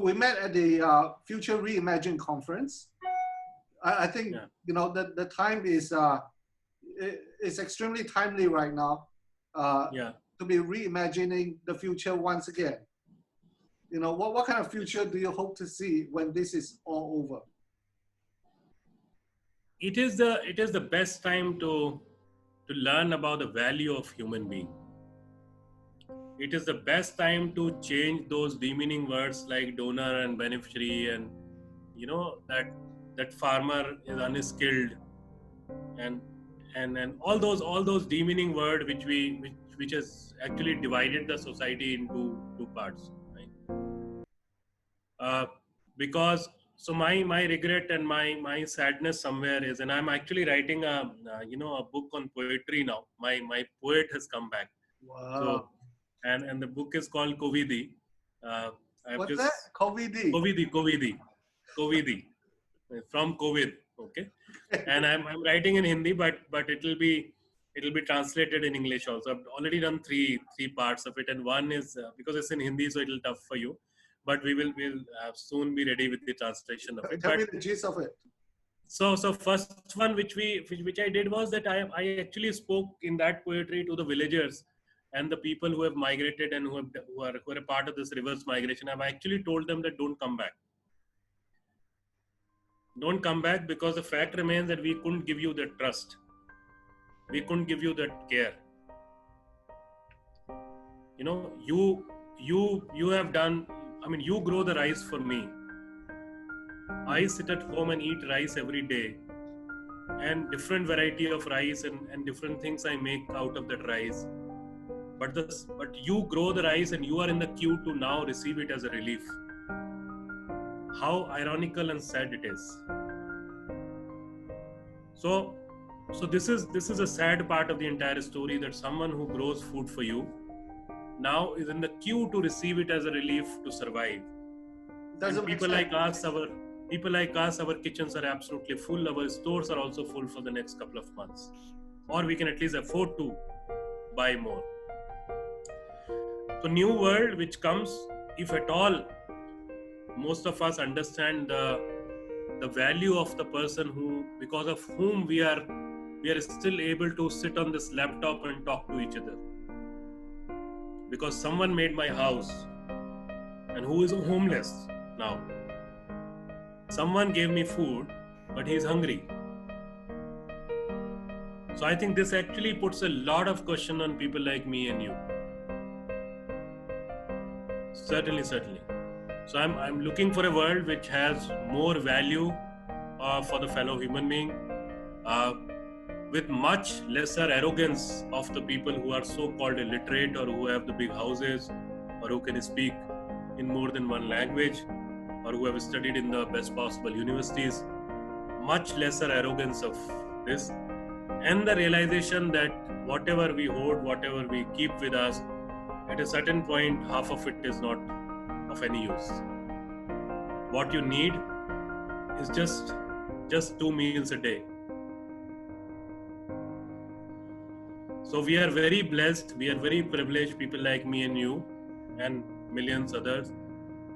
we met at the Future Reimagined conference. I think the time is extremely timely right now to be reimagining the future once again. What kind of future do you hope to see when this is all over? It is the best time to learn about the value of human being. It is the best time to change those demeaning words like donor and beneficiary, and that farmer is unskilled, and all those demeaning word which has actually divided the society into two parts, right? Because so my regret and my sadness somewhere is, and I'm actually writing a book on poetry now. My poet has come back. Wow. So and the book is called Kovidi. What's that? Kovidi. Kovidi from COVID. Okay. And I'm writing in Hindi, but it'll be translated in English also. I've already done three parts of it, and one is because it's in Hindi, so it'll tough for you. But we'll soon be ready with the translation of it. Tell me the gist of it. So first one which I did was that I actually spoke in that poetry to the villagers and the people who have migrated and who are a part of this reverse migration. I've actually told them that don't come back. Don't come back, because the fact remains that we couldn't give you that trust. We couldn't give you that care. You have done. I mean, you grow the rice for me. I sit at home and eat rice every day, and different variety of rice and different things I make out of that rice. But you grow the rice and you are in the queue to now receive it as a relief. How ironical and sad it is. So this is a sad part of the entire story, that someone who grows food for you now is in the queue to receive it as a relief to survive. And people like us, our kitchens are absolutely full. Our stores are also full for the next couple of months, or we can at least afford to buy more. So new world which comes, if at all most of us understand the value of the person who, because of whom we are still able to sit on this laptop and talk to each other. Because someone made my house, and who is homeless now. Someone gave me food, but he is hungry. So I think this actually puts a lot of question on people like me and you. Certainly. So I'm looking for a world which has more value for the fellow human being, with much lesser arrogance of the people who are so-called illiterate, or who have the big houses, or who can speak in more than one language, or who have studied in the best possible universities. Much lesser arrogance of this, and the realization that whatever we hoard, whatever we keep with us, at a certain point, half of it is not of any use. What you need is just 2 meals a day. So we are very blessed, we are very privileged, people like me and you and millions others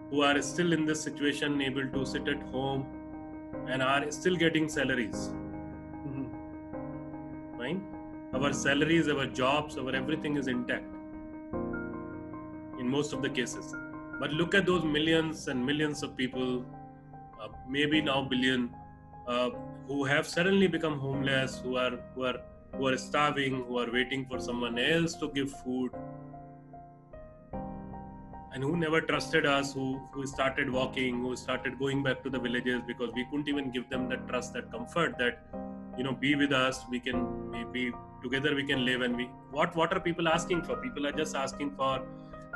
who are still in this situation, able to sit at home and are still getting salaries. Right? Our salaries, our jobs, our everything is intact in most of the cases. But look at those millions and millions of people, maybe now billion, who have suddenly become homeless, who are starving, who are waiting for someone else to give food, and who never trusted us, who started walking, who started going back to the villages because we couldn't even give them that trust, that comfort, that be with us, we can be together, we can live. And what are people asking for? People are just asking for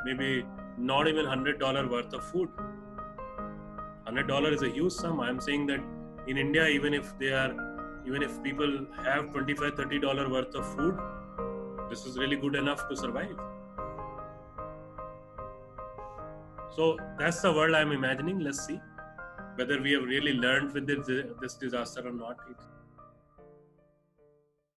maybe not even $100 worth of food. $100 is a huge sum. I'm saying that in India, even if people have $25, $30 worth of food, this is really good enough to survive. So that's the world I'm imagining. Let's see whether we have really learned with this disaster or not.